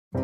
एक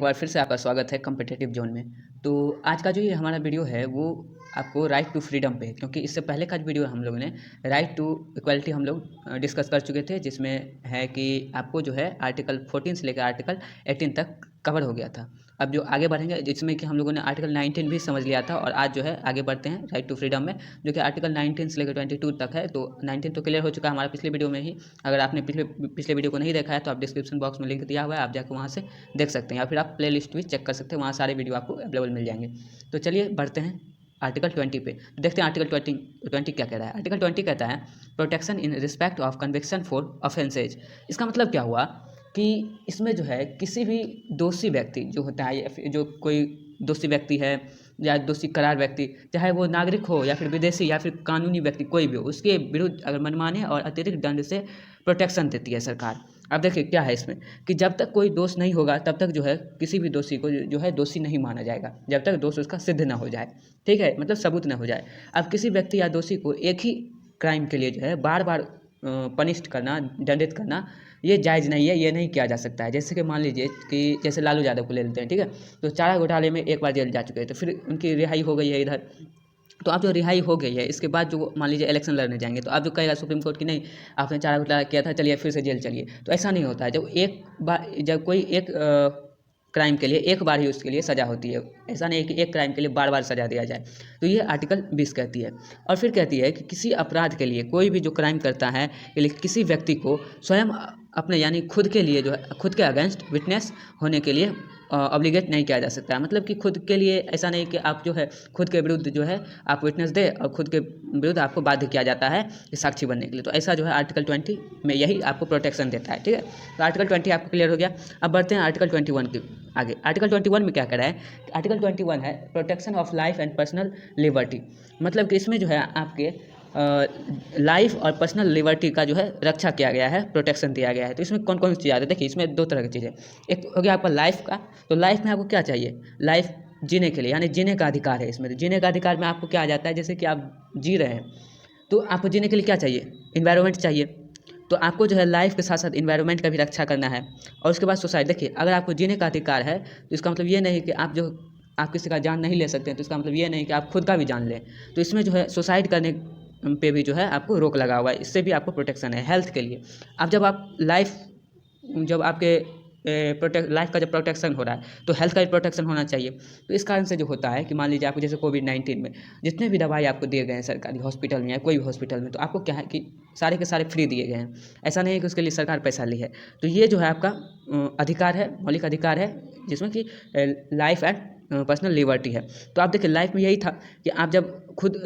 बार फिर से आपका स्वागत है कॉम्पिटिटिव जोन में। तो आज का जो ये हमारा वीडियो है वो आपको राइट टू फ्रीडम पे, क्योंकि इससे पहले का वीडियो हम लोगों ने राइट टू इक्वलिटी हम लोग डिस्कस कर चुके थे, जिसमें है कि आपको जो है आर्टिकल 14 से लेकर आर्टिकल 18 तक कवर हो गया था। अब जो आगे बढ़ेंगे जिसमें कि हम लोगों ने आर्टिकल 19 भी समझ लिया था, और आज जो है आगे बढ़ते हैं राइट टू फ्रीडम में, जो कि आर्टिकल 19 से लेकर 22 तक है। तो 19 तो क्लियर हो चुका है हमारा पिछले वीडियो में ही। अगर आपने पिछले वीडियो को नहीं देखा है तो आप डिस्क्रिप्शन बॉक्स में लिंक दिया हुआ है, आप जाकर वहाँ से देख सकते हैं, या फिर आप प्ले लिस्ट भी चेक कर सकते हैं, वहाँ सारे वीडियो आपको अवेलेबल मिल जाएंगे। तो चलिए बढ़ते हैं आर्टिकल 20 पे। तो देखते हैं आर्टिकल 20 क्या कह रहा है। आर्टिकल 20 कहता है protection in respect of conviction for offences. इसका मतलब क्या हुआ कि इसमें जो है किसी भी दोषी व्यक्ति जो होता है, या फिर जो कोई दोषी व्यक्ति है या दोषी करार व्यक्ति, चाहे वो नागरिक हो या फिर विदेशी या फिर कानूनी व्यक्ति कोई भी हो, उसके विरुद्ध अगर मनमाने और अतिरिक्त दंड से प्रोटेक्शन देती है सरकार। अब देखिए क्या है इसमें कि जब तक कोई दोष नहीं होगा तब तक जो है किसी भी दोषी को जो है दोषी नहीं माना जाएगा, जब तक दोष उसका सिद्ध ना हो जाए। ठीक है, मतलब सबूत ना हो जाए। अब किसी व्यक्ति या दोषी को एक ही क्राइम के लिए जो है बार बार पनिश्ड करना, दंडित करना, ये जायज़ नहीं है, ये नहीं किया जा सकता है। जैसे कि मान लीजिए कि जैसे लालू यादव को ले लेते हैं, ठीक है। तो चारा घोटाले में एक बार जेल जा चुके हैं, तो फिर उनकी रिहाई हो गई है इधर। तो अब जो रिहाई हो गई है, इसके बाद जो मान लीजिए इलेक्शन लड़ने जाएंगे, तो अब जो कहेगा सुप्रीम कोर्ट की नहीं, आपने चारा घोटाला किया था, चलिए फिर से जेल चलिए। तो ऐसा नहीं होता है। जब कोई एक क्राइम के लिए एक बार ही उसके लिए सज़ा होती है, ऐसा नहीं है कि एक क्राइम के लिए बार बार सज़ा दिया जाए। तो ये आर्टिकल 20 कहती है। और फिर कहती है कि किसी अपराध के लिए कोई भी जो क्राइम करता है, किसी व्यक्ति को स्वयं अपने यानी खुद के लिए जो है खुद के अगेंस्ट विटनेस होने के लिए ऑब्लिगेट नहीं किया जा सकता है। मतलब कि खुद के लिए ऐसा नहीं कि आप जो है खुद के विरुद्ध जो है आप विटनेस दे, और खुद के विरुद्ध आपको बाध्य किया जाता है कि साक्षी बनने के लिए। तो ऐसा जो है आर्टिकल 20 में यही आपको प्रोटेक्शन देता है। ठीक है, तो आर्टिकल 20 आपको क्लियर हो गया। अब बढ़ते हैं आर्टिकल 21 के आगे। आर्टिकल 21 में क्या कह रहा है? आर्टिकल 21 है protection of life and personal liberty. मतलब कि इसमें जो है आपके लाइफ और पर्सनल लिबर्टी का जो है रक्षा किया गया है, प्रोटेक्शन दिया गया है। तो इसमें कौन कौन सी चीज़ आती है? देखिए इसमें दो तरह की चीज़ें। एक हो गया आपका लाइफ का। तो लाइफ में आपको क्या चाहिए? लाइफ जीने के लिए, यानी जीने का अधिकार है इसमें। तो जीने का अधिकार में आपको क्या आ जाता है? जैसे कि आप जी रहे हैं, तो आपको जीने के लिए क्या चाहिए? इन्वायरमेंट चाहिए। तो आपको जो है लाइफ के साथ साथ इन्वायरमेंट का भी रक्षा करना है। और उसके बाद सोसाइटी। देखिए अगर आपको जीने का अधिकार है तो इसका मतलब ये नहीं कि आप किसी का जान नहीं ले सकते हैं। तो इसका मतलब ये नहीं कि आप खुद का भी जान लें। तो इसमें जो है सुसाइड करने पे भी जो है आपको रोक लगा हुआ है, इससे भी आपको प्रोटेक्शन है हेल्थ के लिए। अब जब आपके लाइफ का जब प्रोटेक्शन हो रहा है तो हेल्थ का भी प्रोटेक्शन होना चाहिए। तो इस कारण से जो होता है कि मान लीजिए आपको जैसे कोविड-19 में जितने भी दवाई आपको दिए गए हैं सरकारी हॉस्पिटल में या कोई भी हॉस्पिटल में, तो आपको क्या है कि सारे के सारे फ्री दिए गए हैं। ऐसा नहीं है कि उसके लिए सरकार पैसा ली है। तो ये जो है आपका अधिकार है, मौलिक अधिकार है, जिसमें कि लाइफ एंड पर्सनल लिबर्टी है। तो आप देखिए लाइफ में यही था कि आप जब खुद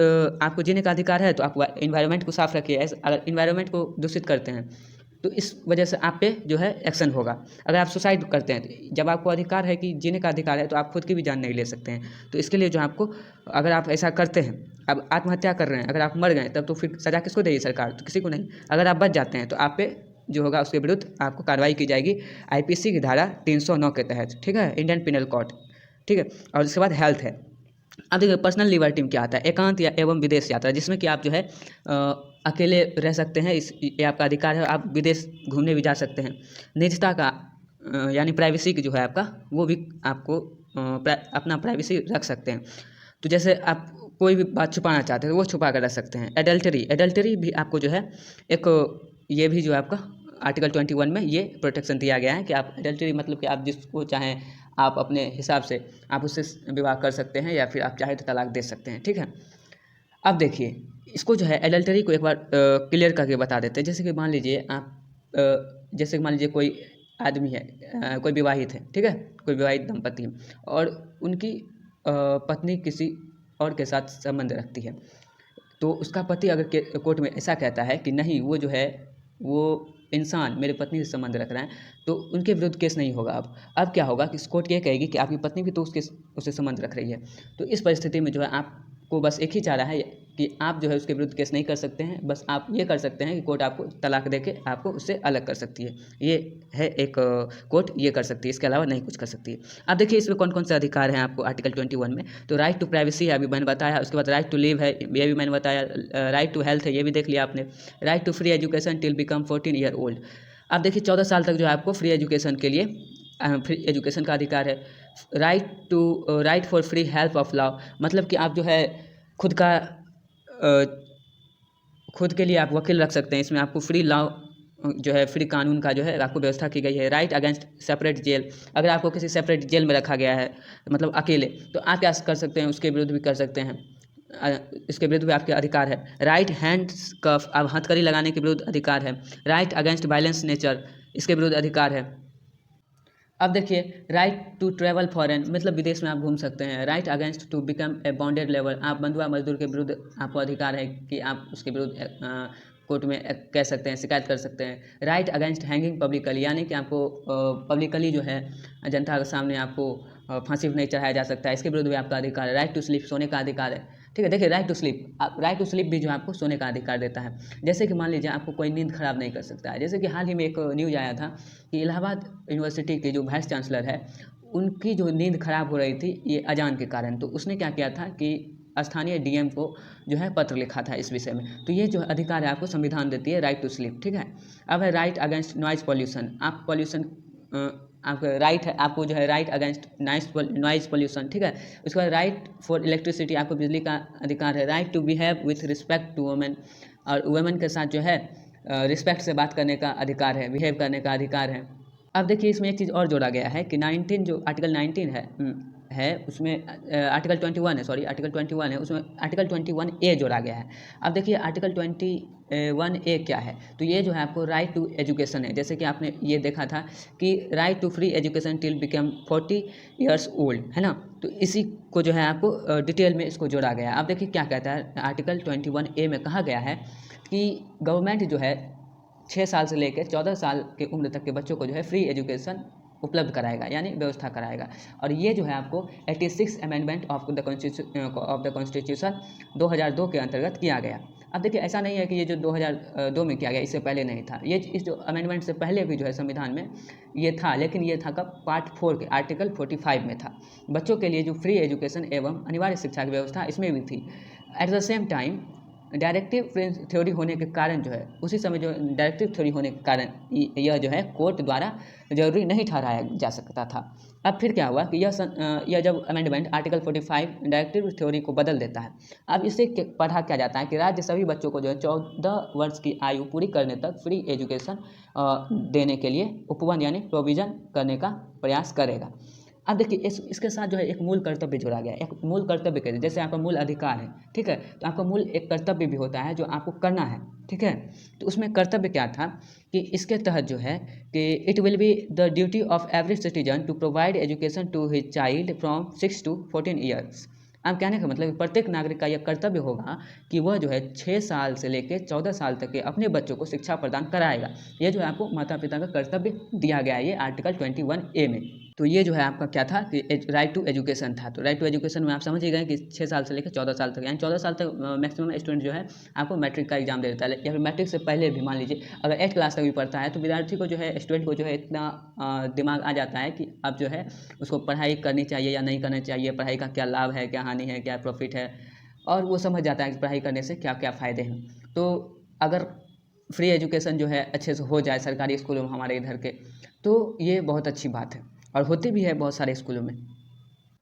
आपको जीने का अधिकार है तो आप इन्वायरमेंट को साफ रखिए। अगर इन्वायरमेंट को दूषित करते हैं तो इस वजह से आप पे जो है एक्शन होगा। अगर आप सुसाइड करते हैं, तो जब आपको अधिकार है कि जीने का अधिकार है, तो आप खुद की भी जान नहीं ले सकते हैं। तो इसके लिए जो आपको, अगर आप ऐसा करते हैं, अब आत्महत्या कर रहे हैं, अगर आप मर गए तब तो फिर सज़ा किसको देगी सरकार? तो किसी को नहीं। अगर आप बच जाते हैं तो आप पे जो होगा उसके विरुद्ध आपको कार्रवाई की जाएगी आईपीसी की धारा 309 के तहत। ठीक है, इंडियन पिनल कोड। ठीक है, और उसके बाद हेल्थ है। अब देखिए पर्सनल लिबर्टी में क्या आता है? एकांत या एवं विदेश यात्रा, जिसमें कि आप जो है अकेले रह सकते हैं, ये आपका अधिकार है। आप विदेश घूमने भी जा सकते हैं। निजता का यानी प्राइवेसी की जो है आपका, वो भी आपको अपना प्राइवेसी रख सकते हैं। तो जैसे आप कोई भी बात छुपाना चाहते हैं तो वो छुपा कर रख सकते हैं। एडल्टरी भी आपको जो है एक, ये भी जो है आपका आर्टिकल 21 में ये प्रोटेक्शन दिया गया है कि आप एडल्टरी मतलब कि आप जिसको चाहें आप अपने हिसाब से आप उससे विवाह कर सकते हैं, या फिर आप चाहे तो तलाक दे सकते हैं। ठीक है, अब देखिए इसको जो है एडल्टरी को एक बार क्लियर करके बता देते हैं। जैसे कि मान लीजिए जैसे कि मान लीजिए कोई आदमी है, कोई विवाहित है, ठीक है, कोई विवाहित दंपति है, और उनकी पत्नी किसी और के साथ संबंध रखती है। तो उसका पति अगर कोर्ट में ऐसा कहता है कि नहीं, वो जो है वो इंसान मेरे पत्नी से संबंध रख रहा है, तो उनके विरुद्ध केस नहीं होगा। अब क्या होगा कि कोर्ट ये कहेगी कि आपकी पत्नी भी तो उससे संबंध रख रही है। तो इस परिस्थिति में जो है आपको बस एक ही चारा है कि आप जो है उसके विरुद्ध केस नहीं कर सकते हैं, बस आप ये कर सकते हैं कि कोर्ट आपको तलाक देके आपको उससे अलग कर सकती है। ये है एक कोर्ट ये कर सकती है, इसके अलावा नहीं कुछ कर सकती है। अब देखिए इसमें कौन कौन से अधिकार हैं आपको आर्टिकल 21 में। तो राइट टू प्राइवेसी है, अभी मैंने बताया। उसके बाद राइट टू लिव है, ये भी मैंने बताया। राइट टू हेल्थ है, ये भी देख लिया आपने। Right to free education till become 14 year old. अब देखिए 14 साल तक जो है आपको फ्री एजुकेशन के लिए फ्री एजुकेशन का अधिकार है। Right for free help of law, मतलब कि आप जो है खुद का खुद के लिए आप वकील रख सकते हैं। इसमें आपको फ्री लॉ जो है फ्री कानून का जो है आपको व्यवस्था की गई है। राइट अगेंस्ट सेपरेट जेल, अगर आपको किसी सेपरेट जेल में रखा गया है मतलब अकेले, तो आप क्या कर सकते हैं, उसके विरुद्ध भी कर सकते हैं, इसके विरुद्ध भी आपके अधिकार है। राइट हैंड कफ, अब हथकड़ी लगाने के विरुद्ध अधिकार है। राइट अगेंस्ट वायलेंस नेचर, इसके विरुद्ध अधिकार है। अब देखिए राइट टू ट्रैवल फॉरेन, मतलब विदेश में आप घूम सकते हैं। Right against to become a bonded labour, आप बंधुआ मजदूर के विरुद्ध आपको अधिकार है कि आप उसके विरुद्ध कोर्ट में कह सकते हैं, शिकायत कर सकते हैं। राइट अगेंस्ट हैंगिंग पब्लिकली, यानी कि आपको पब्लिकली जो है जनता के सामने आपको फांसी नहीं चढ़ाया जा सकता है, इसके विरुद्ध भी आपका अधिकार है। राइट टू स्लीप, सोने का अधिकार है। ठीक है, देखिए राइट टू स्लीप भी जो आपको सोने का अधिकार देता है। जैसे कि मान लीजिए आपको कोई नींद खराब नहीं कर सकता है। जैसे कि हाल ही में एक न्यूज़ आया था कि इलाहाबाद यूनिवर्सिटी के जो वाइस चांसलर है उनकी जो नींद खराब हो रही थी ये अजान के कारण, तो उसने क्या किया था कि स्थानीय डीएम को जो है पत्र लिखा था इस विषय में। तो ये जो अधिकार है आपको संविधान देती है, राइट टू स्लीप। ठीक है, अब है राइट अगेंस्ट नॉइज पॉल्यूशन, आप पॉल्यूशन आपका राइट है, आपको जो है राइट अगेंस्ट नॉइज पॉल्यूशन। ठीक है, उसके बाद राइट फॉर इलेक्ट्रिसिटी, आपको बिजली का अधिकार है। Right to behave with respect to women, और वुमेन के साथ जो है रिस्पेक्ट से बात करने का अधिकार है, बिहेव करने का अधिकार है। अब देखिए इसमें एक चीज़ और जोड़ा गया है कि 19 जो आर्टिकल 19 है उसमें आर्टिकल 21 है, सॉरी आर्टिकल 21 है, उसमें आर्टिकल 21A जोड़ा गया है। अब देखिए आर्टिकल 21A क्या है, तो ये जो है आपको राइट टू एजुकेशन है। जैसे कि आपने ये देखा था कि right to free education till become 40 years old, है ना। तो इसी को जो है आपको डिटेल में इसको जोड़ा गया है। अब देखिए क्या कहता है आर्टिकल 21A में, कहा गया है कि गवर्नमेंट जो है 6 साल से लेकर 14 साल के उम्र तक के बच्चों को जो है फ्री एजुकेशन उपलब्ध कराएगा, यानी व्यवस्था कराएगा। और ये जो है आपको 86 अमेंडमेंट ऑफ द कॉन्स्टिट्यूशन 2002 के अंतर्गत किया गया। अब देखिए ऐसा नहीं है कि ये जो 2002 में किया गया, इससे पहले नहीं था। ये इस जो अमेंडमेंट से पहले भी जो है संविधान में ये था, लेकिन ये था कब, पार्ट 4 के आर्टिकल 45 में था। बच्चों के लिए जो फ्री एजुकेशन एवं अनिवार्य शिक्षा की व्यवस्था इसमें भी थी। At the same time directive theory होने के कारण जो है, उसी समय जो डायरेक्टिव थ्योरी होने के कारण यह जो है कोर्ट द्वारा जरूरी नहीं ठहराया जा सकता था। अब फिर क्या हुआ कि यह जब अमेंडमेंट आर्टिकल 45 डायरेक्टिव थ्योरी को बदल देता है। अब इससे पढ़ा क्या जाता है कि राज्य सभी बच्चों को जो है 14 वर्ष की आयु पूरी करने तक फ्री एजुकेशन देने के लिए उपवन यानी प्रोविज़न करने का प्रयास करेगा। अब देखिए इसके साथ जो है एक मूल कर्तव्य जोड़ा गया है। एक मूल कर्तव्य कहते हैं, जैसे आपका मूल अधिकार है, ठीक है, तो आपका मूल एक कर्तव्य भी होता है जो आपको करना है। ठीक है, तो उसमें कर्तव्य क्या था कि इसके तहत जो है कि it will be the duty of every citizen to provide education to his child from 6 to 14 years. अब कहने का मतलब प्रत्येक नागरिक का यह कर्तव्य होगा कि वह जो है 6 साल से लेकर 14 साल तक के अपने बच्चों को शिक्षा प्रदान कराएगा। ये जो है आपको माता पिता का कर्तव्य दिया गया है, ये आर्टिकल 21A में। तो ये जो है आपका क्या था कि राइट टू एजुकेशन था। तो राइट टू एजुकेशन में आप समझ ही गए कि 6 साल से लेकर 14 साल तक, यानी 14 साल तक मैक्सिमम स्टूडेंट जो है आपको मैट्रिक का एग्जाम दे देता है, या फिर मैट्रिक से पहले भी मान लीजिए अगर 8 क्लास तक भी पढ़ता है तो विद्यार्थी को जो है, स्टूडेंट को जो है इतना दिमाग आ जाता है कि अब जो है उसको पढ़ाई करनी चाहिए या नहीं करनी चाहिए, पढ़ाई का क्या लाभ है, क्या हानि है, क्या प्रॉफिट है, और वो समझ जाता है कि पढ़ाई करने से क्या क्या फ़ायदे हैं। तो अगर फ्री एजुकेशन जो है अच्छे से हो जाए सरकारी स्कूलों में हमारे इधर के, तो ये बहुत अच्छी बात है, और होती भी है बहुत सारे स्कूलों में।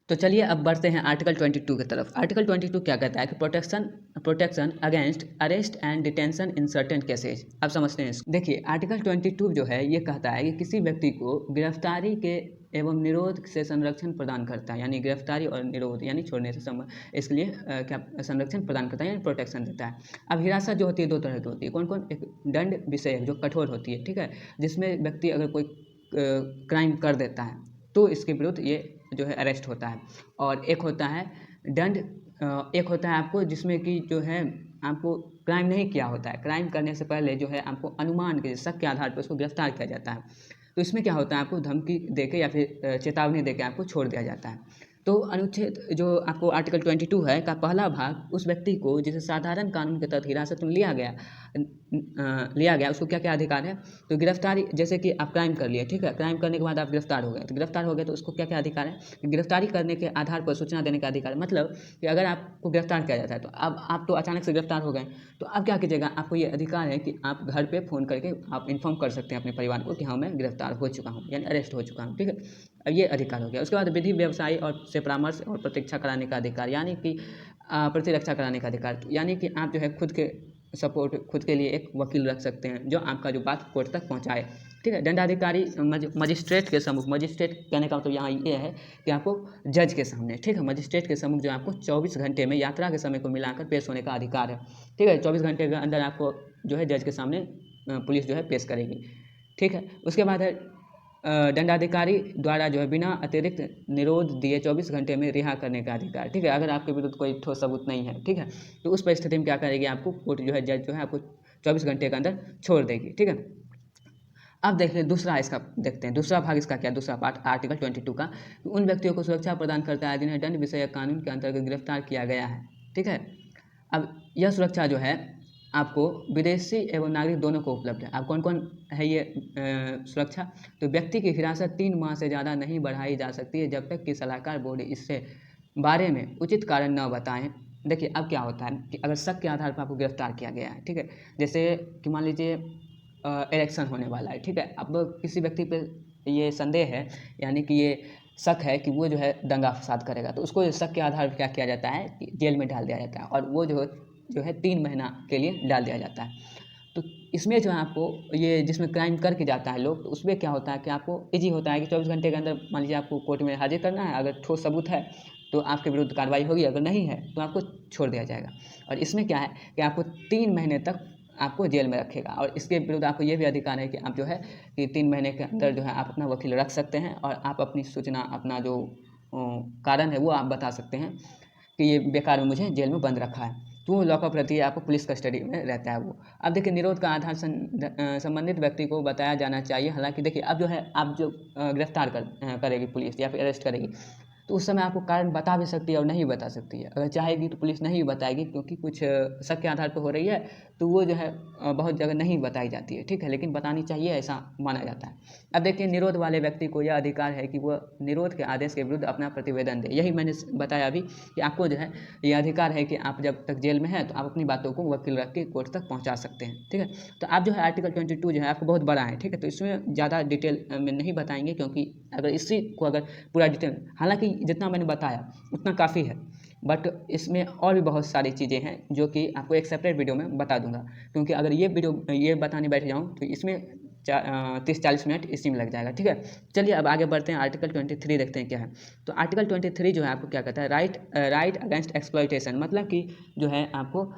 तो चलिए अब बढ़ते हैं आर्टिकल 22 की तरफ। आर्टिकल 22 क्या कहता है कि protection against arrest and detention in certain cases. अब समझते हैं इसको। देखिए आर्टिकल 22 जो है ये कहता है कि किसी व्यक्ति को गिरफ्तारी के एवं निरोध से संरक्षण प्रदान करता है, यानी गिरफ्तारी और निरोध यानी छोड़ने से इसके लिए क्या संरक्षण प्रदान करता है, यानी प्रोटेक्शन देता है। अब हिरासत जो होती है 2 तरह की होती है। कौन कौन? एक दंड विषय जो कठोर होती है, ठीक है, जिसमें व्यक्ति अगर कोई क्राइम कर देता है तो इसके विरुद्ध ये जो है अरेस्ट होता है। और एक होता है दंड, एक होता है आपको जिसमें कि जो है आपको क्राइम नहीं किया होता है, क्राइम करने से पहले जो है आपको अनुमान के शक के आधार पर उसको गिरफ्तार किया जाता है। तो इसमें क्या होता है, आपको धमकी देके या फिर चेतावनी देके आपको छोड़ दिया जाता है। तो अनुच्छेद जो आपको आर्टिकल 22 है का पहला भाग उस व्यक्ति को जिसे साधारण कानून के तहत हिरासत में लिया गया उसको क्या क्या अधिकार है। तो गिरफ्तारी, जैसे कि आप क्राइम कर लिए, ठीक है, क्राइम करने के बाद आप गिरफ्तार हो गए, तो गिरफ्तार हो गए तो उसको क्या क्या अधिकार है। गिरफ्तारी करने के आधार पर सूचना देने का अधिकार, मतलब कि अगर आपको गिरफ्तार किया जाता है तो अब आप तो अचानक से गिरफ्तार हो गए, तो अब क्या कीजिएगा, आपको ये अधिकार है कि आप घर पे फ़ोन करके आप इन्फॉर्म कर सकते हैं अपने परिवार को कि हाँ मैं गिरफ्तार हो चुका हूँ, यानी अरेस्ट हो चुका हूँ, ठीक है। अब ये अधिकार हो गया। उसके बाद विधि व्यवसाय और से परामर्श और प्रतीक्षा कराने का अधिकार, यानी कि प्रतिरक्षा कराने का अधिकार, यानी कि आप जो है खुद के सपोर्ट, खुद के लिए एक वकील रख सकते हैं जो आपका जो बात कोर्ट तक पहुंचाए, ठीक है। दंडाधिकारी मजिस्ट्रेट के सम्मुख, मजिस्ट्रेट कहने का मतलब यहाँ ये है कि आपको जज के सामने, ठीक है, मजिस्ट्रेट के सम्मुख जो आपको 24 घंटे में यात्रा के समय को मिलाकर पेश होने का अधिकार है, ठीक है। 24 घंटे के अंदर आपको जो है जज के सामने पुलिस जो है पेश करेगी, ठीक है। उसके बाद है दंडाधिकारी द्वारा जो है बिना अतिरिक्त निरोध दिए 24 घंटे में रिहा करने का अधिकार, ठीक है। अगर आपके विरुद्ध कोई ठोस सबूत नहीं है, ठीक है, तो उस परिस्थिति में क्या करेगी, आपको कोर्ट जो है, जज जो है आपको 24 घंटे के अंदर छोड़ देगी, ठीक है। अब देखिए दूसरा इसका देखते हैं, दूसरा भाग इसका क्या, दूसरा पार्ट आर्टिकल 22 का, उन व्यक्तियों को सुरक्षा प्रदान करता है जिन्हें दंड विषयक कानून के अंतर्गत गिरफ्तार किया गया है, ठीक है। अब यह सुरक्षा जो है आपको विदेशी एवं नागरिक दोनों को उपलब्ध है। अब कौन कौन है ये सुरक्षा, तो व्यक्ति की हिरासत 3 माह से ज़्यादा नहीं बढ़ाई जा सकती है जब तक कि सलाहकार बोर्ड इससे बारे में उचित कारण न बताएं। देखिए अब क्या होता है कि अगर शक के आधार पर आपको गिरफ्तार किया गया है, ठीक है, जैसे कि मान लीजिए इलेक्शन होने वाला है, ठीक है, अब किसी व्यक्ति पे ये संदेह है, यानी कि ये शक है कि वो जो है दंगा फसाद करेगा, तो उसको शक के आधार पर क्या किया जाता है कि जेल में डाल दिया जाता है, और वो जो है 3 महीना के लिए डाल दिया जाता है। तो इसमें जो है आपको ये जिसमें क्राइम करके जाता है लोग, तो उसमें क्या होता है कि आपको ईजी होता है कि 24 घंटे के अंदर मान लीजिए आपको कोर्ट में हाजिर करना है, अगर ठोस सबूत है तो आपके विरुद्ध कार्रवाई होगी, अगर नहीं है तो आपको छोड़ दिया जाएगा। और इसमें क्या है कि आपको 3 महीने तक आपको जेल में रखेगा, और इसके विरुद्ध आपको ये भी अधिकार है कि आप जो है कि 3 महीने के अंदर जो है आप अपना वकील रख सकते हैं, और आप अपनी सूचना, अपना जो कारण है वो आप बता सकते हैं कि ये बेकार में मुझे जेल में बंद रखा है, तो वो लॉकअप रहती है, आपको पुलिस कस्टडी में रहता है वो। अब देखिए निरोध का आधार संबंधित व्यक्ति को बताया जाना चाहिए। हालांकि देखिए अब जो है आप जो गिरफ्तार करेगी पुलिस या फिर अरेस्ट करेगी, तो उस समय आपको कारण बता भी सकती है और नहीं बता सकती है। अगर चाहेगी तो पुलिस नहीं बताएगी, क्योंकि कुछ शक के आधार पर हो रही है, तो वो जो है बहुत जगह नहीं बताई जाती है, ठीक है, लेकिन बतानी चाहिए ऐसा माना जाता है। अब देखिए निरोध वाले व्यक्ति को यह अधिकार है कि वह निरोध के आदेश के विरुद्ध अपना प्रतिवेदन दे। यही मैंने बताया अभी कि आपको जो है ये अधिकार है कि आप जब तक जेल में हैं तो आप अपनी बातों को वकील रख के कोर्ट तक पहुँचा सकते हैं, ठीक है। तो आप जो है आर्टिकल 22 जो है आपको बहुत बड़ा है, ठीक है, तो इसमें ज़्यादा डिटेल में नहीं बताएंगे, क्योंकि अगर इसी को अगर पूरा डिटेल, हालांकि जितना मैंने बताया उतना काफ़ी है, बट इसमें और भी बहुत सारी चीज़ें हैं जो कि आपको एक सेपरेट वीडियो में बता दूंगा, क्योंकि अगर ये वीडियो ये बताने बैठ जाऊँ तो इसमें 30-40 मिनट इसी में लग जाएगा, ठीक है। चलिए अब आगे बढ़ते हैं, आर्टिकल 23 देखते हैं क्या है। तो आर्टिकल 23 जो है आपको क्या कहता है, राइट अगेंस्ट एक्सप्लॉइटेशन, मतलब कि जो है आपको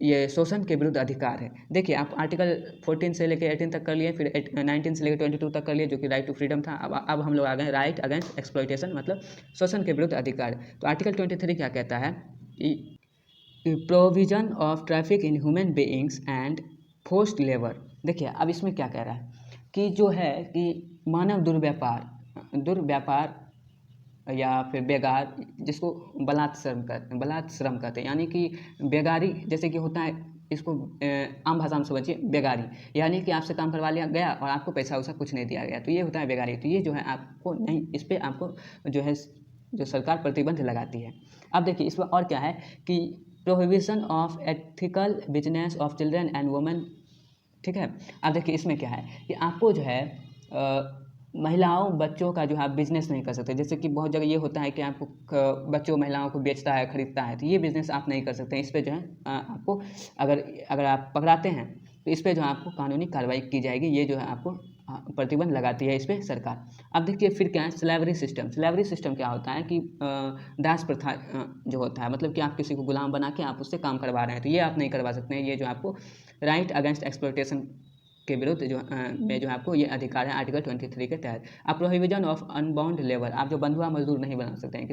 ये शोषण के विरुद्ध अधिकार है। देखिए आप आर्टिकल 14 से लेकर 18 तक कर लिए, फिर 19 से लेकर 22 तक कर लिए, जो कि राइट टू फ्रीडम था। अब हम लोग आ गए राइट अगेंस्ट एक्सप्लॉइटेशन, मतलब शोषण के विरुद्ध अधिकार। तो आर्टिकल 23 क्या कहता है कि provision of traffic in human beings and forced labour. देखिए अब इसमें क्या कह रहा है कि जो है कि मानव दुर्व्यापार या फिर बेगार, जिसको बलात् श्रम कहते हैं, यानी कि बेगारी जैसे कि होता है, इसको आम भाषा में समझिए बेगारी, यानी कि आपसे काम करवा लिया गया और आपको पैसा वैसा कुछ नहीं दिया गया, तो ये होता है बेगारी। तो ये जो है आपको नहीं, इस पर आपको जो है जो सरकार प्रतिबंध लगाती है। अब देखिए इसमें और क्या है कि prohibition of ethical business of children and women, ठीक है। अब देखिए इसमें क्या है कि आपको जो है महिलाओं बच्चों का जो है आप बिजनेस नहीं कर सकते। जैसे कि बहुत जगह ये होता है कि आपको बच्चों महिलाओं को बेचता है, खरीदता है, तो ये बिज़नेस आप नहीं कर सकते। इस पर जो है आपको अगर आप पकड़ाते हैं तो इस पर जो है आपको कानूनी कार्रवाई की जाएगी। ये जो है आपको प्रतिबंध लगाती है इस पर सरकार। अब देखिए फिर क्या है, स्लेवरी सिस्टम क्या होता है कि दास प्रथा जो होता है, मतलब कि आप किसी को गुलाम बना के आप उससे काम करवा रहे हैं, तो ये आप नहीं करवा सकते हैं। ये जो आपको राइट अगेंस्ट एक्सप्लॉइटेशन के विरुद्ध में जो आपको ये अधिकार है आर्टिकल 23 के तहत। आप प्रोहिबिजन ऑफ अनबाउंड लेबर, आप जो बंधुआ मजदूर नहीं बना सकते हैं।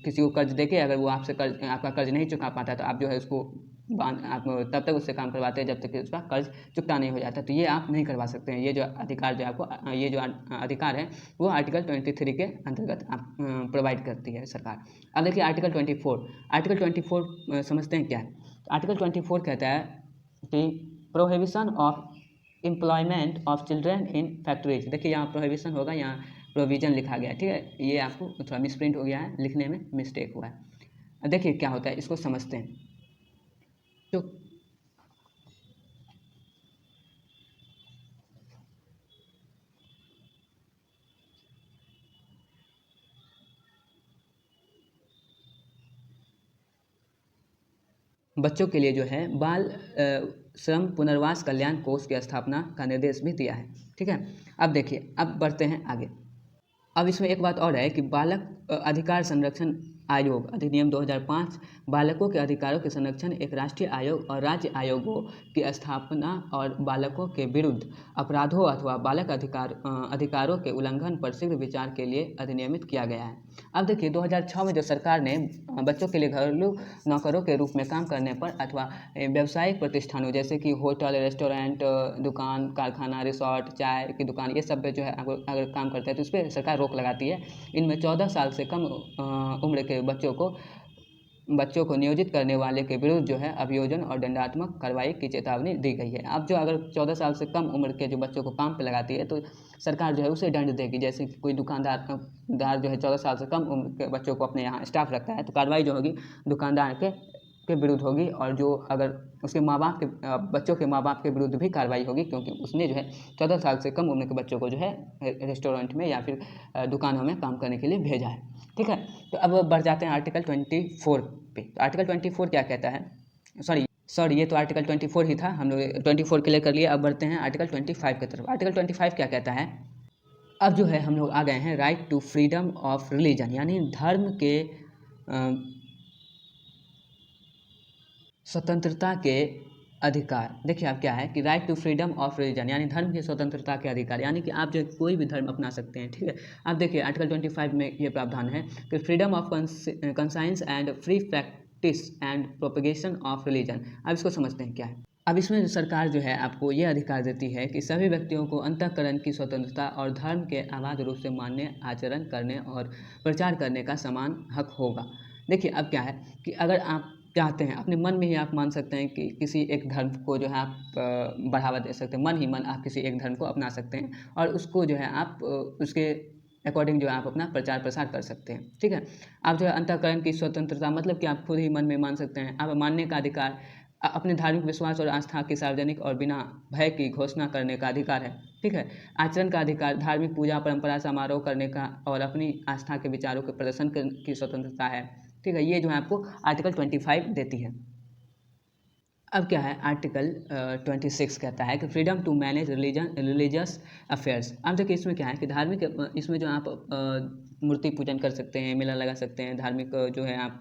किसी को कर्ज देके अगर वो आपका कर्ज नहीं चुका पाता तो आप जो है उसको आप तब तक उससे काम करवाते हैं जब तक कि उसका कर्ज चुकता नहीं हो जाता। तो ये आप नहीं करवा सकते हैं। ये जो अधिकार जो आपको ये जो अधिकार है वो आर्टिकल 23 के अंतर्गत आप प्रोवाइड करती है सरकार। अब देखिए आर्टिकल 24 समझते हैं क्या है। आर्टिकल 24 कहता है कि prohibition of employment of children in factories. देखिए यहाँ प्रोहिबिशन होगा, यहाँ प्रोविजन लिखा गया है, ठीक है। ये आपको थोड़ा मिसप्रिंट हो गया है, लिखने में मिस्टेक हुआ है। देखिए क्या होता है, इसको समझते हैं। तो बच्चों के लिए जो है बाल श्रम पुनर्वास कल्याण कोष की स्थापना का निर्देश भी दिया है, ठीक है। अब देखिए, अब बढ़ते हैं आगे। अब इसमें एक बात और है कि बालक अधिकार संरक्षण आयोग अधिनियम 2005 बालकों के अधिकारों के संरक्षण एक राष्ट्रीय आयोग और राज्य आयोगों की स्थापना और बालकों के विरुद्ध अपराधों अथवा बालक अधिकारों के उल्लंघन पर शीघ्र विचार के लिए अधिनियमित किया गया है। अब देखिए 2006 में जो सरकार ने बच्चों के लिए घरेलू नौकरों के रूप में काम करने पर अथवा व्यावसायिक प्रतिष्ठानों जैसे कि होटल, रेस्टोरेंट, दुकान, कारखाना, रिसोर्ट, चाय की दुकान, ये सब पे जो है अगर काम करते हैं तो उस पर सरकार रोक लगाती है। इनमें 14 साल से कम उम्र के बच्चों को नियोजित करने वाले के विरुद्ध जो है अभियोजन और दंडात्मक कार्रवाई की चेतावनी दी गई है। अब जो अगर 14 साल से कम उम्र के जो बच्चों को काम पे लगाती है तो सरकार जो है उसे दंड देगी। जैसे कि कोई दुकानदार जो है 14 साल से कम उम्र के बच्चों को अपने यहाँ स्टाफ रखता है तो कार्रवाई जो होगी दुकानदार के विरुद्ध होगी, और जो अगर उसके बच्चों के माँ बाप के विरुद्ध भी कार्रवाई होगी, क्योंकि उसने जो है 14 साल से कम उम्र के बच्चों को जो है रेस्टोरेंट में या फिर दुकानों में काम करने के लिए भेजा है, ठीक है। तो अब बढ़ जाते हैं आर्टिकल 24 पे। तो आर्टिकल 24 क्या कहता है, सॉरी ये तो आर्टिकल 24 ही था, हम लोग 24 क्लियर कर लिए। अब बढ़ते हैं आर्टिकल 25 की तरफ। आर्टिकल 25 क्या कहता है, अब जो है हम लोग आ गए हैं right to freedom of religion, यानी धर्म के स्वतंत्रता के अधिकार। देखिए आप क्या है कि right to freedom of religion यानी धर्म की स्वतंत्रता के अधिकार, यानी कि आप जो कोई भी धर्म अपना सकते हैं, ठीक है। आप देखिए आर्टिकल 25 में ये प्रावधान है कि freedom of conscience and free practice and propagation of religion. अब इसको समझते हैं क्या है। अब इसमें सरकार जो है आपको ये अधिकार देती है कि सभी व्यक्तियों को अंतःकरण की स्वतंत्रता और धर्म के अबाध रूप से मानने, आचरण करने और प्रचार करने का समान हक होगा। देखिए अब क्या है कि अगर आप चाहते हैं अपने मन में ही आप मान सकते हैं कि किसी एक धर्म को जो है आप बढ़ावा दे सकते हैं, मन ही मन आप किसी एक धर्म को अपना सकते हैं और उसको जो है आप उसके अकॉर्डिंग जो है आप अपना प्रचार प्रसार कर सकते हैं, ठीक है। आप जो है अंतःकरण की स्वतंत्रता मतलब कि आप खुद ही मन में मान सकते हैं। आप मानने का अधिकार, अपने धार्मिक विश्वास और आस्था की सार्वजनिक और बिना भय की घोषणा करने का अधिकार है, ठीक है। आचरण का अधिकार, धार्मिक पूजा परंपरा समारोह करने का और अपनी आस्था के विचारों के प्रदर्शन की स्वतंत्रता है, ठीक है। ये जो है आपको आर्टिकल 25 देती है। अब क्या है आर्टिकल 26 कहता है कि freedom to manage religious affairs. अब देखिए इसमें क्या है कि धार्मिक, इसमें जो आप मूर्ति पूजन कर सकते हैं, मेला लगा सकते हैं, धार्मिक जो है आप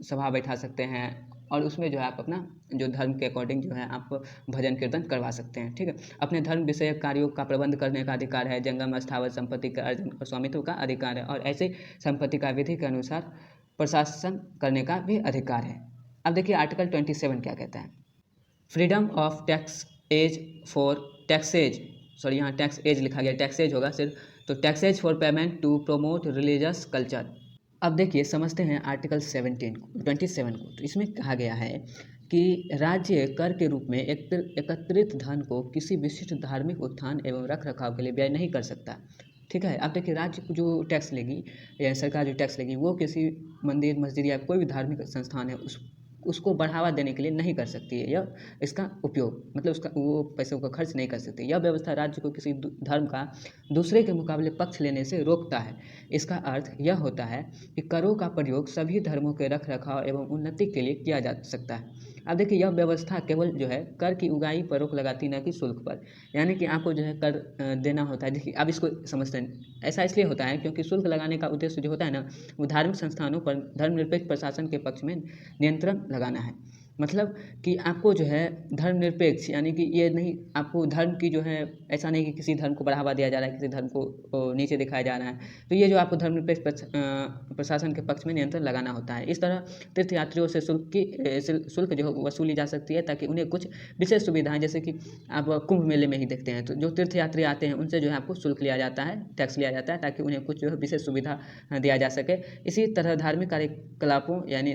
सभा बैठा सकते हैं और उसमें जो है आप अपना जो धर्म के अकॉर्डिंग जो है आप भजन कीर्तन करवा सकते हैं, ठीक है। अपने धर्म विषयक कार्यों का प्रबंध करने का अधिकार है। जंगम स्थावर संपत्ति का अर्जन और स्वामित्व का अधिकार है और ऐसे संपत्ति का विधि के अनुसार प्रशासन करने का भी अधिकार है। अब देखिए आर्टिकल 27 क्या कहता है, freedom of tax as for taxes, sorry यहाँ टैक्स एज लिखा गया, टैक्सेज होगा सिर्फ, तो taxes for payment to promote religious culture. अब देखिए समझते हैं आर्टिकल 27 को। तो इसमें कहा गया है कि राज्य कर के रूप में एकत्रित धन को किसी विशिष्ट धार्मिक उत्थान एवं रख रखाव के लिए व्यय नहीं कर सकता, ठीक है। अब देखिए राज्य जो टैक्स लेगी या सरकार जो टैक्स लेगी वो किसी मंदिर, मस्जिद या कोई भी धार्मिक संस्थान है उसको बढ़ावा देने के लिए नहीं कर सकती है, या इसका उपयोग मतलब उसका वो पैसों का खर्च नहीं कर सकती। यह व्यवस्था राज्य को किसी धर्म का दूसरे के मुकाबले पक्ष लेने से रोकता है। इसका अर्थ यह होता है कि करों का प्रयोग सभी धर्मों के रख रखाव एवं उन्नति के लिए किया जा सकता है। अब देखिए यह व्यवस्था केवल जो है कर की उगाही पर रोक लगाती, न कि शुल्क पर, यानी कि आपको जो है कर देना होता है। देखिए अब इसको समझते हैं, ऐसा इसलिए होता है क्योंकि शुल्क लगाने का उद्देश्य जो होता है ना वो धार्मिक संस्थानों पर धर्मनिरपेक्ष प्रशासन के पक्ष में नियंत्रण लगाना है। मतलब कि आपको जो है धर्मनिरपेक्ष, यानी कि ये नहीं, आपको धर्म की जो है, ऐसा नहीं कि किसी धर्म को बढ़ावा दिया जा रहा है, किसी धर्म को नीचे दिखाया जा रहा है। तो ये जो आपको धर्मनिरपेक्ष प्रशासन के पक्ष में नियंत्रण लगाना होता है। इस तरह तीर्थयात्रियों से शुल्क जो है वसूली जा सकती है, ताकि उन्हें कुछ विशेष सुविधाएं, जैसे कि आप कुंभ मेले में ही देखते हैं, तो जो तीर्थयात्री आते हैं उनसे जो है आपको शुल्क लिया जाता है, टैक्स लिया जाता है, ताकि उन्हें कुछ जो है विशेष सुविधा दिया जा सके। इसी तरह धार्मिक कार्यकलापों, यानी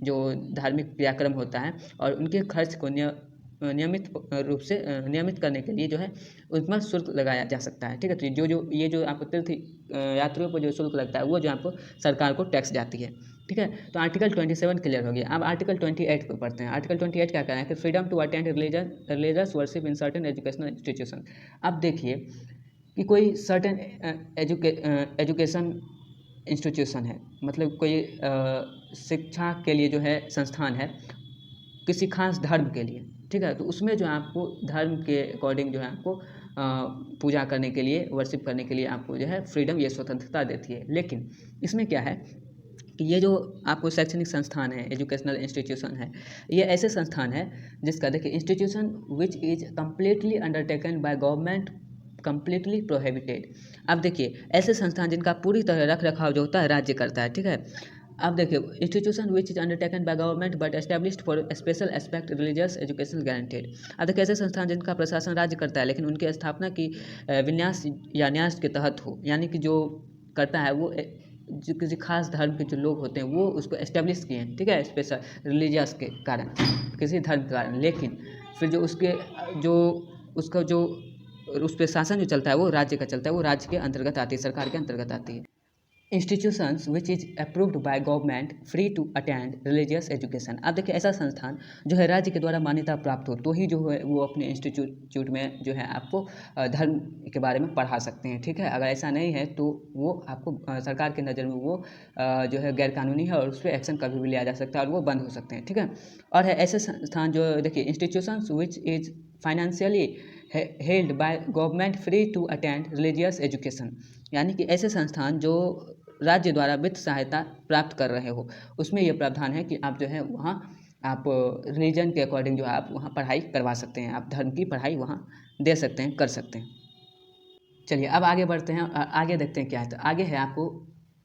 जो धार्मिक क्रियाक्रम होता है और उनके खर्च को नियमित रूप से नियमित करने के लिए जो है उसमें शुल्क लगाया जा सकता है। ठीक है, तो ये जो आपको तीर्थ यात्रियों पर जो शुल्क लगता है वो जो आपको सरकार को टैक्स जाती है। ठीक है, तो आर्टिकल 27 क्लियर हो गया। अब आर्टिकल 28 को पढ़ते हैं। आर्टिकल 28 क्या कह रहा है कि freedom to attend religious worship in certain educational institution. अब देखिए कि कोई सर्टेन एजुकेशन इंस्टीट्यूशन है, मतलब कोई शिक्षा के लिए जो है संस्थान है किसी खास धर्म के लिए। ठीक है, तो उसमें जो है आपको धर्म के अकॉर्डिंग जो है आपको पूजा करने के लिए, वर्शिप करने के लिए आपको जो है फ्रीडम, ये स्वतंत्रता देती है। लेकिन इसमें क्या है कि ये जो आपको शैक्षणिक संस्थान है, एजुकेशनल इंस्टीट्यूशन है, ये ऐसे संस्थान है जिसका देखिए institution which is completely undertaken by government completely prohibited. अब देखिए ऐसे संस्थान जिनका पूरी तरह रख रखाव जो होता है राज्य करता है। ठीक है, अब देखिए institution which is undertaken by government but established for special aspect religious education guaranteed. अब देखिए ऐसे संस्थान जिनका प्रशासन राज्य करता है, लेकिन उनकी स्थापना की विन्यास या न्यास के तहत हो, यानी कि जो करता है वो जो किसी खास धर्म के जो लोग होते हैं वो उसको एस्टेब्लिश किए हैं। ठीक है, स्पेशल रिलीजियस के कारण, किसी धर्म के कारण, लेकिन फिर जो उसका जो उस पर शासन जो चलता है वो राज्य का चलता है, वो राज्य के अंतर्गत आती है, सरकार के अंतर्गत आती है। Institutions which is approved by government free to attend religious education. अब देखिए ऐसा संस्थान जो है राज्य के द्वारा मान्यता प्राप्त हो तो ही जो है वो अपने इंस्टीट्यूट में जो है आपको धर्म के बारे में पढ़ा सकते हैं। ठीक है, अगर ऐसा नहीं है तो वो आपको सरकार के नज़र में वो जो है गैरकानूनी है और उस पर एक्शन कभी भी लिया जा सकता है और वो बंद हो सकते हैं। ठीक है, और है ऐसे संस्थान जो देखिए institutions which is financially held by government free to attend religious education, यानी कि ऐसे संस्थान जो राज्य द्वारा वित्त सहायता प्राप्त कर रहे हो, उसमें यह प्रावधान है कि आप जो है वहाँ आप रिलीजन के अकॉर्डिंग जो है आप वहाँ पढ़ाई करवा सकते हैं, आप धर्म की पढ़ाई वहाँ दे सकते हैं, कर सकते हैं। चलिए अब आगे बढ़ते हैं, आगे देखते हैं क्या है। तो आगे है आपको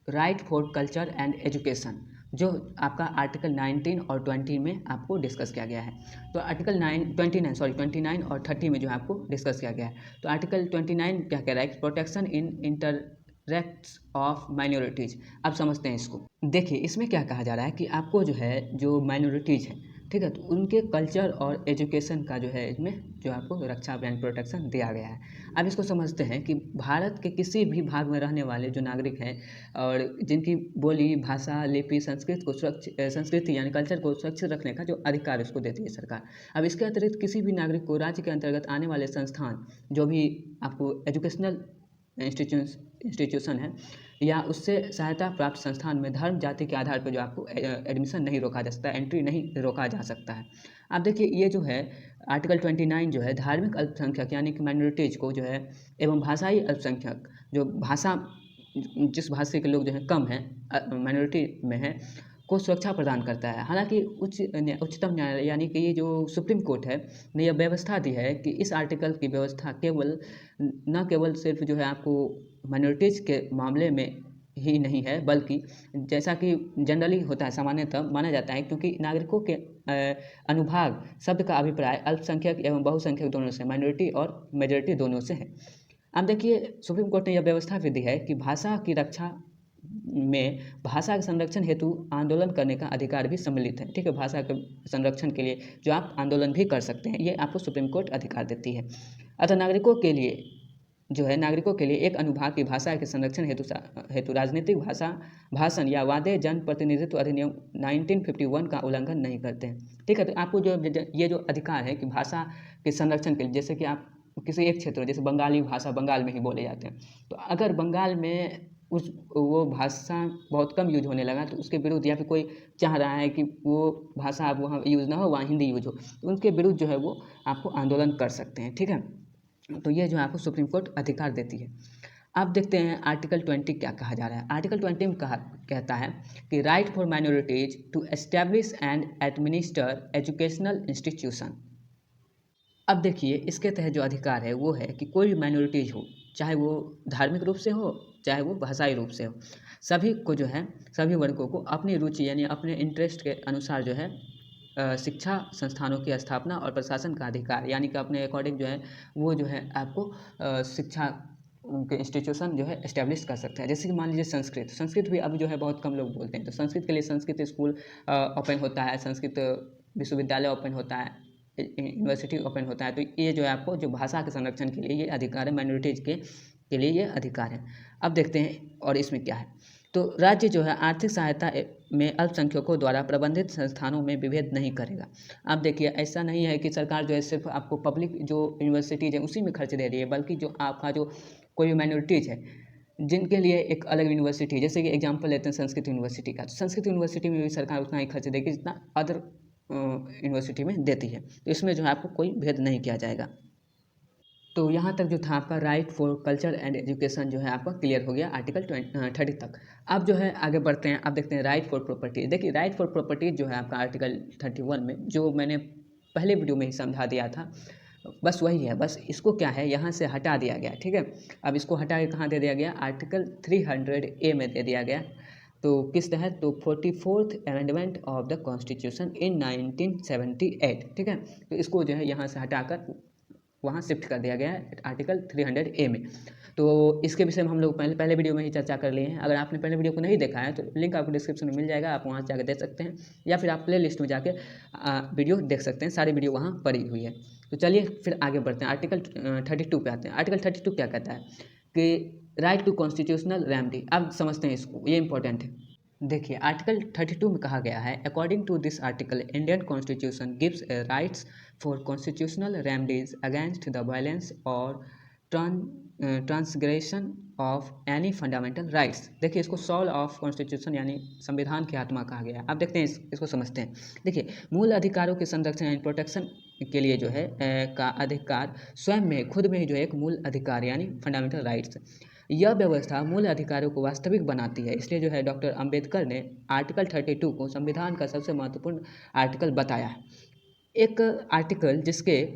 right for culture and education, जो आपका आर्टिकल 19 और 20 में आपको डिस्कस किया गया है। तो आर्टिकल 29 और 30 में जो है आपको डिस्कस किया गया है। तो आर्टिकल 29 क्या कह रहा है, protection in interacts of minorities. अब समझते हैं इसको। देखिए इसमें क्या कहा जा रहा है कि आपको जो है जो माइनॉरिटीज़ है, ठीक है, तो उनके कल्चर और एजुकेशन का जो है इसमें जो आपको रक्षा एंड प्रोटेक्शन दिया गया है। अब इसको समझते हैं कि भारत के किसी भी भाग में रहने वाले जो नागरिक हैं और जिनकी बोली, भाषा, लिपि, संस्कृति यानी कल्चर को सुरक्षित रखने का जो अधिकार उसको देती है सरकार। अब इसके अतिरिक्त किसी भी नागरिक को राज्य के अंतर्गत आने वाले संस्थान जो भी आपको एजुकेशनल इंस्टीट्यूशन है या उससे सहायता प्राप्त संस्थान में धर्म जाति के आधार पर जो आपको एडमिशन नहीं रोका जा सकता, एंट्री नहीं रोका जा सकता है। अब देखिए ये जो है आर्टिकल 29 जो है धार्मिक अल्पसंख्यक यानी कि माइनॉरिटीज़ को जो है एवं भाषाई अल्पसंख्यक, जो भाषा जिस भाषा के लोग जो हैं कम हैं, माइनॉरिटी में हैं, को सुरक्षा प्रदान करता है। हालांकि उच्चतम न्यायालय यानी कि ये जो सुप्रीम कोर्ट है ने यह व्यवस्था दी है कि इस आर्टिकल की व्यवस्था न केवल सिर्फ जो है आपको माइनॉरिटीज़ के मामले में ही नहीं है, बल्कि जैसा कि जनरली होता है, सामान्यतः माना जाता है, क्योंकि नागरिकों के अनुभाग शब्द का अभिप्राय अल्पसंख्यक एवं बहुसंख्यक दोनों से, माइनॉरिटी और मेजॉरिटी दोनों से है। अब देखिए सुप्रीम कोर्ट ने यह व्यवस्था भी दी है कि भाषा की रक्षा में भाषा के संरक्षण हेतु आंदोलन करने का अधिकार भी सम्मिलित है। ठीक है, भाषा के संरक्षण के लिए जो आप आंदोलन भी कर सकते हैं, ये आपको सुप्रीम कोर्ट अधिकार देती है। अतः नागरिकों के लिए एक अनुभाग की भाषा के संरक्षण हेतु राजनीतिक भाषण या वादे जन प्रतिनिधित्व अधिनियम 1951 का उल्लंघन नहीं करते हैं। ठीक है, तो आपको ये जो अधिकार है कि भाषा के संरक्षण के लिए, जैसे कि आप किसी एक क्षेत्र में, जैसे बंगाली भाषा बंगाल में ही बोले जाते हैं, तो अगर बंगाल में वो भाषा बहुत कम यूज होने लगा तो उसके विरुद्ध, या फिर कोई चाह रहा है कि वो भाषा अब वहाँ यूज़ ना हो, वहाँ हिंदी यूज हो, तो उनके विरुद्ध जो है वो आपको आंदोलन कर सकते हैं। ठीक है, तो ये जो आपको सुप्रीम कोर्ट अधिकार देती है। अब देखते हैं आर्टिकल 20 क्या कहा जा रहा है। आर्टिकल 20 में कहता है कि right for minorities to establish and administer educational institution. अब देखिए इसके तहत जो अधिकार है वो है कि कोई भी माइनॉरिटीज हो, चाहे वो धार्मिक रूप से हो चाहे वो भाषाई रूप से हो, सभी को जो है सभी वर्गों को अपनी रुचि यानी अपने इंटरेस्ट के अनुसार जो है शिक्षा संस्थानों की स्थापना और प्रशासन का अधिकार, यानी कि अपने अकॉर्डिंग जो है वो जो है आपको शिक्षा उनके इंस्टीट्यूशन जो है इस्टेब्लिश कर सकते हैं। जैसे कि मान लीजिए संस्कृत भी अब जो है बहुत कम लोग बोलते हैं, तो संस्कृत के लिए संस्कृत स्कूल ओपन होता है, संस्कृत विश्वविद्यालय ओपन होता है, यूनिवर्सिटी ओपन होता है। तो ये जो है आपको जो भाषा के संरक्षण के लिए ये अधिकार है, माइनॉरिटीज़ के लिए ये अधिकार है। अब देखते हैं और इसमें क्या है। तो राज्य जो है आर्थिक सहायता में अल्पसंख्यकों द्वारा प्रबंधित संस्थानों में विभेद नहीं करेगा। अब देखिए ऐसा नहीं है कि सरकार जो है सिर्फ आपको पब्लिक जो यूनिवर्सिटीज़ है उसी में खर्च दे रही है, बल्कि जो आपका जो कोई भी माइनॉरिटीज़ है जिनके लिए एक अलग यूनिवर्सिटी है, जैसे कि एग्जांपल लेते हैं संस्कृत यूनिवर्सिटी का, तो संस्कृत यूनिवर्सिटी में भी सरकार उतना ही खर्च देगी जितना अदर यूनिवर्सिटी में देती है। तो इसमें जो है आपको कोई भेद नहीं किया जाएगा। तो यहाँ तक जो था आपका right for culture and education जो है आपका क्लियर हो गया आर्टिकल 30 तक। अब जो है आगे बढ़ते हैं, अब देखते हैं राइट फॉर प्रॉपर्टी। देखिए राइट फॉर प्रॉपर्टी जो है आपका आर्टिकल 31 में, जो मैंने पहले वीडियो में ही समझा दिया था, बस वही है। बस इसको क्या है यहाँ से हटा दिया गया, ठीक है। अब इसको हटा के कहाँ दे दिया गया, आर्टिकल 300A में दे दिया गया। तो किस तहत, तो 44th amendment of the constitution in 1978, ठीक है। तो इसको जो है यहाँ से हटाकर वहाँ शिफ्ट कर दिया गया है आर्टिकल 300A में। तो इसके विषय में हम लोग पहले वीडियो में ही चर्चा कर लिए हैं। अगर आपने पहले वीडियो को नहीं देखा है तो लिंक आपको डिस्क्रिप्शन में मिल जाएगा, आप वहाँ जाकर देख सकते हैं, या फिर आप प्ले लिस्ट में जाके वीडियो देख सकते हैं, सारी वीडियो वहाँ पड़ी हुई है। तो चलिए फिर आगे बढ़ते हैं, आर्टिकल 32 पे आते हैं। आर्टिकल 32 क्या कहता है कि राइट टू कॉन्स्टिट्यूशनल रेमेडी। अब समझते हैं इसको, ये इंपॉर्टेंट है। देखिए आर्टिकल 32 में कहा गया है, according to this article Indian constitution gives rights for constitutional remedies against the violence और transgression of any fundamental rights. देखिए इसको सोल ऑफ कॉन्स्टिट्यूशन यानी संविधान की आत्मा कहा गया है। अब देखते हैं इसको समझते हैं। देखिए मूल अधिकारों के संरक्षण एंड प्रोटेक्शन के लिए जो है का अधिकार स्वयं में खुद में ही जो है एक मूल अधिकार यानी फंडामेंटल राइट्स, यह व्यवस्था मूल अधिकारों को वास्तविक बनाती है। इसलिए जो है डॉक्टर अंबेडकर ने आर्टिकल 32 को संविधान का सबसे महत्वपूर्ण आर्टिकल बताया है। एक आर्टिकल जिसके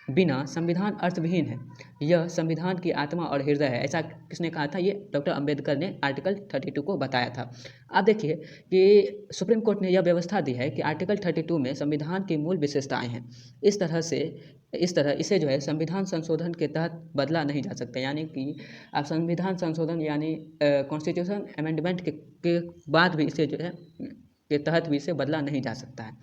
बिना संविधान अर्थविहीन है, यह संविधान की आत्मा और हृदय है। ऐसा किसने कहा था, ये डॉक्टर अंबेडकर ने आर्टिकल 32 को बताया था। अब देखिए कि सुप्रीम कोर्ट ने यह व्यवस्था दी है कि आर्टिकल 32 में संविधान की मूल विशेषताएं हैं। इस तरह इसे जो है संविधान संशोधन के तहत बदला नहीं जा सकता, यानी कि अब संविधान संशोधन यानी कॉन्स्टिट्यूशन अमेंडमेंट के बाद भी इसे जो है के तहत भी इसे बदला नहीं जा सकता है।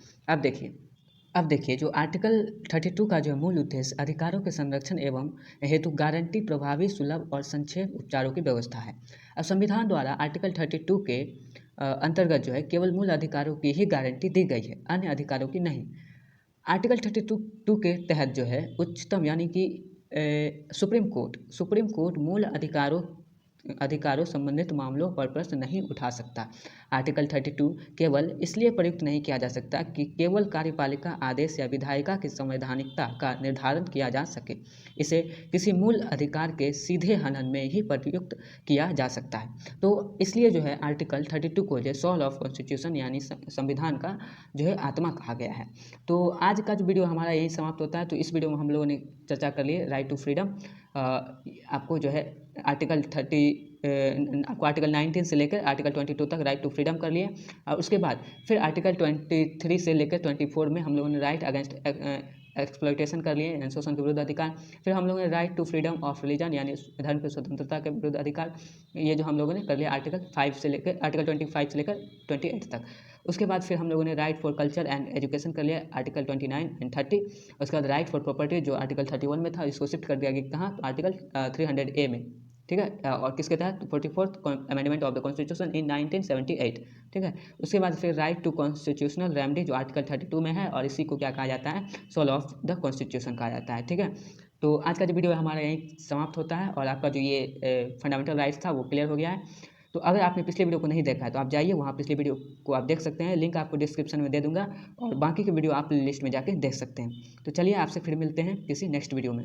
अब देखिए जो आर्टिकल 32 का जो मूल उद्देश्य अधिकारों के संरक्षण एवं हेतु गारंटी, प्रभावी, सुलभ और संक्षेप उपचारों की व्यवस्था है। अब संविधान द्वारा आर्टिकल 32 के अंतर्गत जो है केवल मूल अधिकारों की ही गारंटी दी गई है, अन्य अधिकारों की नहीं। आर्टिकल 32 के तहत जो है उच्चतम यानी कि सुप्रीम कोर्ट मूल अधिकारों संबंधित मामलों पर प्रश्न नहीं उठा सकता। आर्टिकल 32 केवल इसलिए प्रयुक्त नहीं किया जा सकता कि केवल कार्यपालिका आदेश या विधायिका की संवैधानिकता का निर्धारण किया जा सके। इसे किसी मूल अधिकार के सीधे हनन में ही प्रयुक्त किया जा सकता है। तो इसलिए जो है आर्टिकल 32 को जो सोल ऑफ कॉन्स्टिट्यूशन यानी संविधान का जो है आत्मा कहा गया है। तो आज का जो वीडियो हमारा यही समाप्त होता है। तो इस वीडियो में हम लोगों ने चर्चा कर लिए राइट टू फ्रीडम। आपको जो है आपको आर्टिकल 19 से लेकर आर्टिकल 22 तक राइट टू फ्रीडम कर लिए, और उसके बाद फिर आर्टिकल 23 से लेकर 24 में हम लोगों ने राइट अगेंस्ट एक्सप्लॉयटेशन कर लिए यानी शोषण के विरुद्ध अधिकार। फिर हम लोगों ने right to freedom of religion यानी धर्म की स्वतंत्रता के विरुद्ध अधिकार, ये जो हम लोगों ने कर लिया आर्टिकल 25 से लेकर 28 तक। उसके बाद फिर हम लोगों ने right for culture and education कर लिया आर्टिकल 29 एंड 30। उसके बाद राइट फॉर प्रॉपर्टी जो आर्टिकल 31 में था, इसको शिफ्ट कर दिया गया कहाँ, आर्टिकल 300A में, ठीक है। और किसके तहत, 44th amendment of the constitution in 1978, ठीक है। उसके बाद फिर राइट टू कॉन्स्टिट्यूशनल रेमेडी जो आर्टिकल 32 में है, और इसी को क्या कहा जाता है, सोल ऑफ द कॉन्स्टिट्यूशन कहा जाता है, ठीक है। तो आज का जो वीडियो हमारा यहीं समाप्त होता है, और आपका जो ये फंडामेंटल राइट्स था वो क्लियर हो गया है। तो अगर आपने पिछले वीडियो को नहीं देखा है तो आप जाइए, वहाँ पिछले वीडियो को आप देख सकते हैं, लिंक आपको डिस्क्रिप्शन में दे दूंगा, और बाकी के वीडियो आप लिस्ट में जाके देख सकते हैं। तो चलिए आपसे फिर मिलते हैं किसी नेक्स्ट वीडियो में।